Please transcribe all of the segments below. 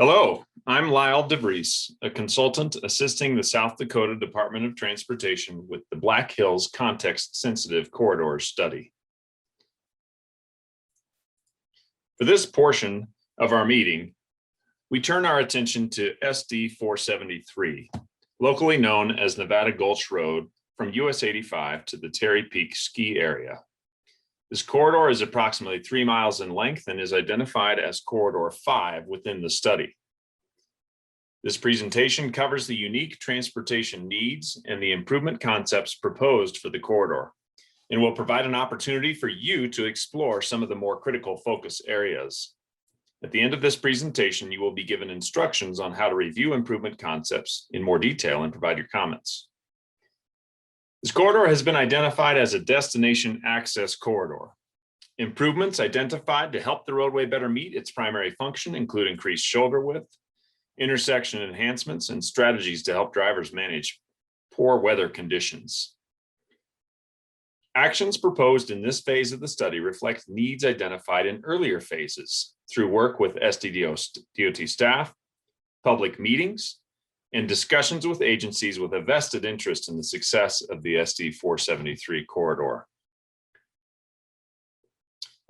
Hello, I'm Lyle DeVries, a consultant assisting the South Dakota Department of Transportation with the Black Hills Context-Sensitive Corridors Study. For this portion of our meeting, we turn our attention to SD 473, locally known as Nevada Gulch Road from US 85 to the Terry Peak ski area. This corridor is approximately 3 miles in length and is identified as Corridor 5 within the study. This presentation covers the unique transportation needs and the improvement concepts proposed for the corridor, and will provide an opportunity for you to explore some of the more critical focus areas. At the end of this presentation, you will be given instructions on how to review improvement concepts in more detail and provide your comments. This corridor has been identified as a destination access corridor. Improvements identified to help the roadway better meet its primary function include increased shoulder width, intersection enhancements, and strategies to help drivers manage poor weather conditions. Actions proposed in this phase of the study reflect needs identified in earlier phases through work with SDDOT staff, public meetings, and discussions with agencies with a vested interest in the success of the SD 473 corridor.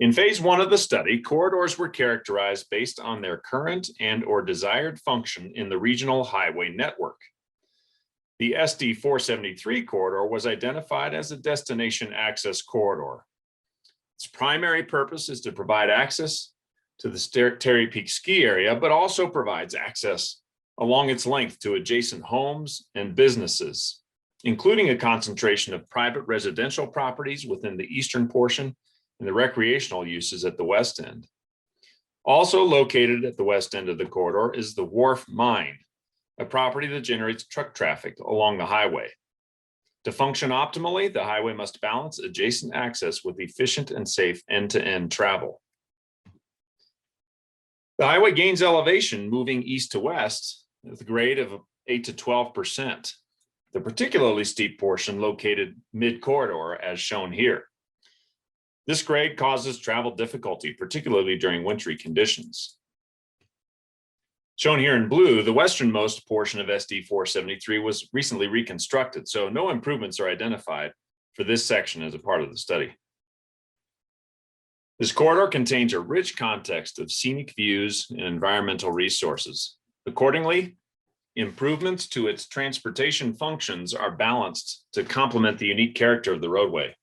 In phase 1 of the study, corridors were characterized based on their current and/or desired function in the regional highway network. The SD 473 corridor was identified as a destination access corridor. Its primary purpose is to provide access to the Terry Peak ski area, but also provides access along its length to adjacent homes and businesses, including a concentration of private residential properties within the eastern portion and the recreational uses at the west end. Also located at the west end of the corridor is the Wharf Mine, a property that generates truck traffic along the highway. To function optimally, the highway must balance adjacent access with efficient and safe end-to-end travel. The highway gains elevation moving east to west with a grade of 8 to 12%. The particularly steep portion located mid-corridor as shown here. This grade causes travel difficulty, particularly during wintry conditions. Shown here in blue, the westernmost portion of SD 473 was recently reconstructed, so no improvements are identified for this section as a part of the study. This corridor contains a rich context of scenic views and environmental resources. Accordingly, improvements to its transportation functions are balanced to complement the unique character of the roadway.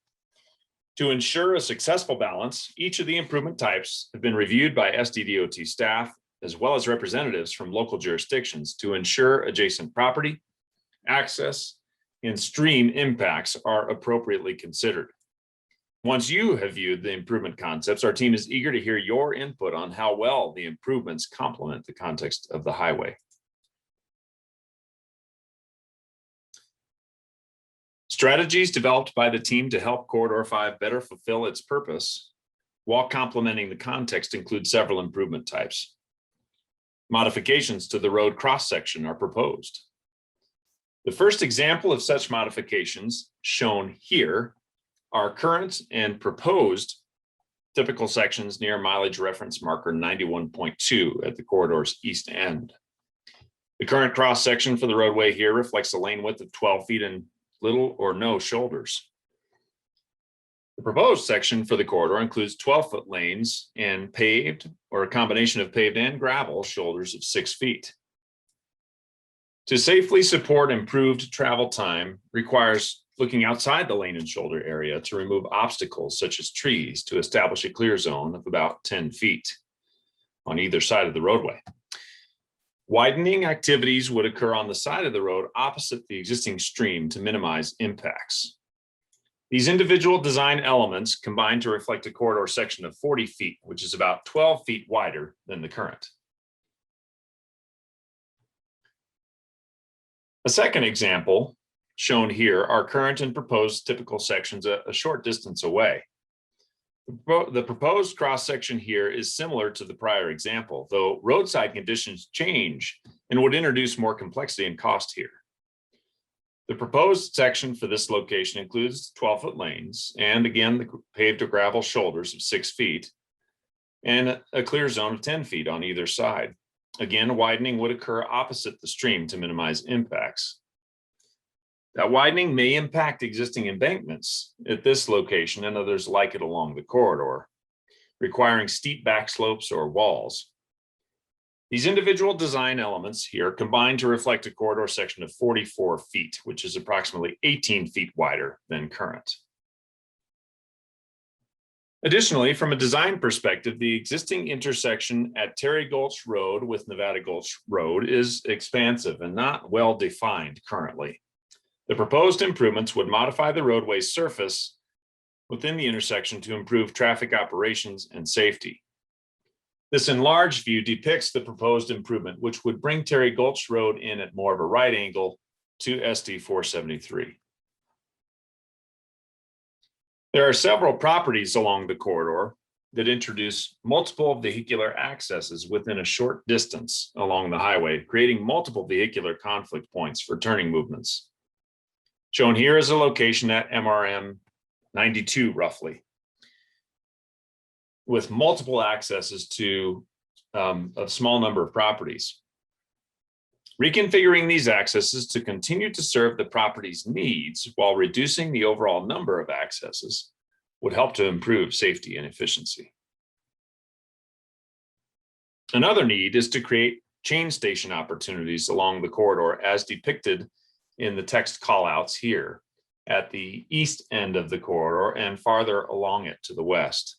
To ensure a successful balance, each of the improvement types have been reviewed by SDDOT staff, as well as representatives from local jurisdictions to ensure adjacent property, access, and stream impacts are appropriately considered. Once you have viewed the improvement concepts, our team is eager to hear your input on how well the improvements complement the context of the highway. Strategies developed by the team to help Corridor 5 better fulfill its purpose while complementing the context include several improvement types. Modifications to the road cross-section are proposed. The first example of such modifications shown here are current and proposed typical sections near mileage reference marker 91.2 at the corridor's east end. The current cross-section for the roadway here reflects a lane width of 12 feet and little or no shoulders. The proposed section for the corridor includes 12-foot lanes and paved or a combination of paved and gravel shoulders of 6 feet. To safely support improved travel time requires looking outside the lane and shoulder area to remove obstacles such as trees to establish a clear zone of about 10 feet on either side of the roadway. Widening activities would occur on the side of the road opposite the existing stream to minimize impacts. These individual design elements combine to reflect a corridor section of 40 feet, which is about 12 feet wider than the current. A second example shown here are current and proposed typical sections a short distance away. The proposed cross-section here is similar to the prior example, though roadside conditions change and would introduce more complexity and cost here. The proposed section for this location includes 12-foot lanes and again, the paved or gravel shoulders of 6 feet and a clear zone of 10 feet on either side. Again, widening would occur opposite the stream to minimize impacts. That widening may impact existing embankments at this location and others like it along the corridor, requiring steep back slopes or walls. These individual design elements here combine to reflect a corridor section of 44 feet, which is approximately 18 feet wider than current. Additionally, from a design perspective, the existing intersection at Terry Gulch Road with Nevada Gulch Road is expansive and not well defined currently. The proposed improvements would modify the roadway surface within the intersection to improve traffic operations and safety. This enlarged view depicts the proposed improvement, which would bring Terry Gulch Road in at more of a right angle to SD 473. There are several properties along the corridor that introduce multiple vehicular accesses within a short distance along the highway, creating multiple vehicular conflict points for turning movements. Shown here is a location at MRM 92, roughly, with multiple accesses to a small number of properties. Reconfiguring these accesses to continue to serve the property's needs while reducing the overall number of accesses would help to improve safety and efficiency. Another need is to create chain station opportunities along the corridor as depicted in the text callouts here at the east end of the corridor and farther along it to the west.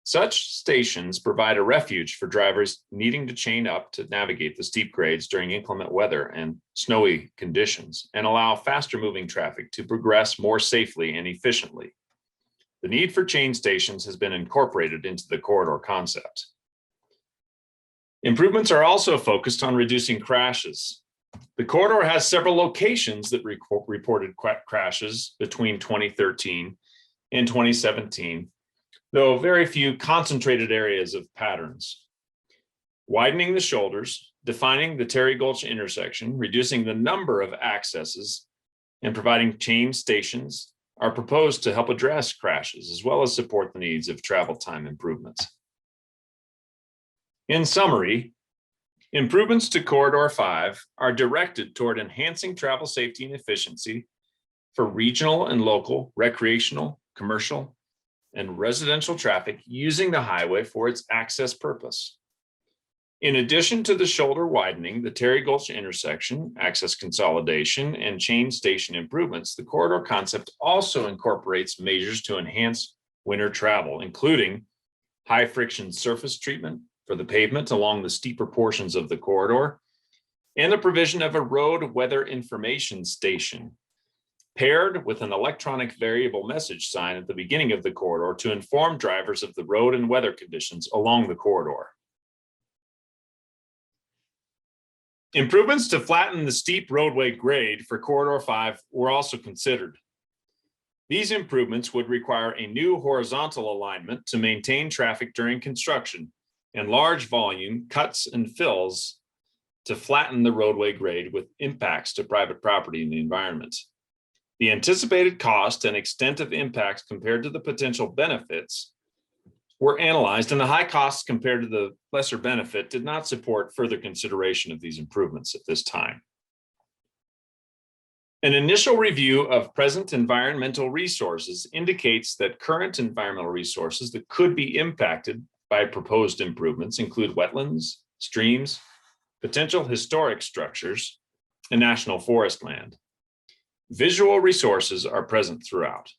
Such stations provide a refuge for drivers needing to chain up to navigate the steep grades during inclement weather and snowy conditions and allow faster moving traffic to progress more safely and efficiently. The need for chain stations has been incorporated into the corridor concept. Improvements are also focused on reducing crashes. The corridor has several locations that reported crashes between 2013 and 2017, though very few concentrated areas of patterns. Widening the shoulders, defining the Terry Gulch intersection, reducing the number of accesses, and providing chain stations are proposed to help address crashes as well as support the needs of travel time improvements. In summary, improvements to Corridor 5 are directed toward enhancing travel safety and efficiency for regional and local, recreational, commercial, and residential traffic using the highway for its access purpose. In addition to the shoulder widening, the Terry Gulch intersection, access consolidation, and chain station improvements, the corridor concept also incorporates measures to enhance winter travel, including high friction surface treatment for the pavement along the steeper portions of the corridor, and the provision of a road weather information station paired with an electronic variable message sign at the beginning of the corridor to inform drivers of the road and weather conditions along the corridor. Improvements to flatten the steep roadway grade for Corridor 5 were also considered. These improvements would require a new horizontal alignment to maintain traffic during construction and large volume cuts and fills to flatten the roadway grade with impacts to private property and the environment. The anticipated cost and extent of impacts compared to the potential benefits were analyzed, and the high costs compared to the lesser benefit did not support further consideration of these improvements at this time. An initial review of present environmental resources indicates that current environmental resources that could be impacted by proposed improvements include wetlands, streams, potential historic structures, and national forest land. Visual resources are present throughout.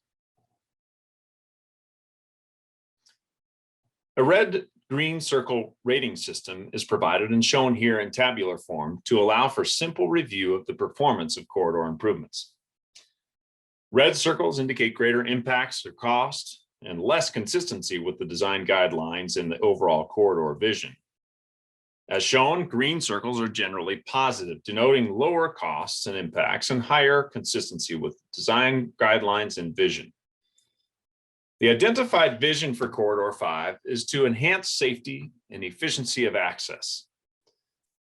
A red-green circle rating system is provided and shown here in tabular form to allow for simple review of the performance of corridor improvements. Red circles indicate greater impacts or cost and less consistency with the design guidelines and the overall corridor vision. As shown, green circles are generally positive, denoting lower costs and impacts and higher consistency with design guidelines and vision. The identified vision for Corridor 5 is to enhance safety and efficiency of access.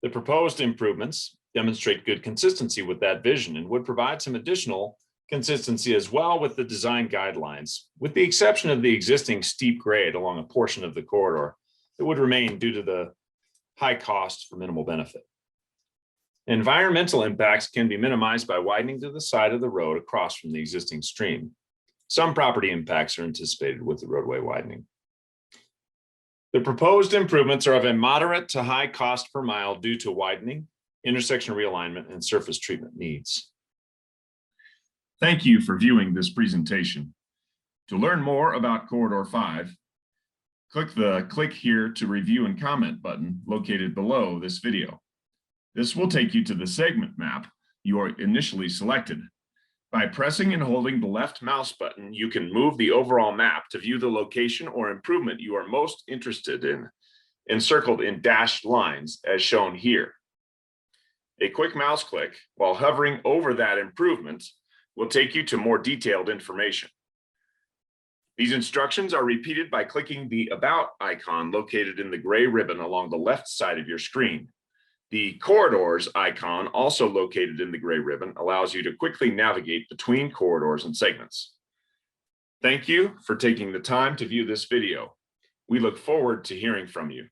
The proposed improvements demonstrate good consistency with that vision and would provide some additional consistency as well with the design guidelines, with the exception of the existing steep grade along a portion of the corridor that would remain due to the high cost for minimal benefit. Environmental impacts can be minimized by widening to the side of the road across from the existing stream. Some property impacts are anticipated with the roadway widening. The proposed improvements are of a moderate to high cost per mile due to widening, intersection realignment, and surface treatment needs. Thank you for viewing this presentation. To learn more about Corridor 5, click the Click Here to Review and Comment button located below this video. This will take you to the segment map you are initially selected. By pressing and holding the left mouse button, you can move the overall map to view the location or improvement you are most interested in, encircled in dashed lines as shown here. A quick mouse click while hovering over that improvement will take you to more detailed information. These instructions are repeated by clicking the About icon located in the gray ribbon along the left side of your screen. The Corridors icon, also located in the gray ribbon, allows you to quickly navigate between corridors and segments. Thank you for taking the time to view this video. We look forward to hearing from you.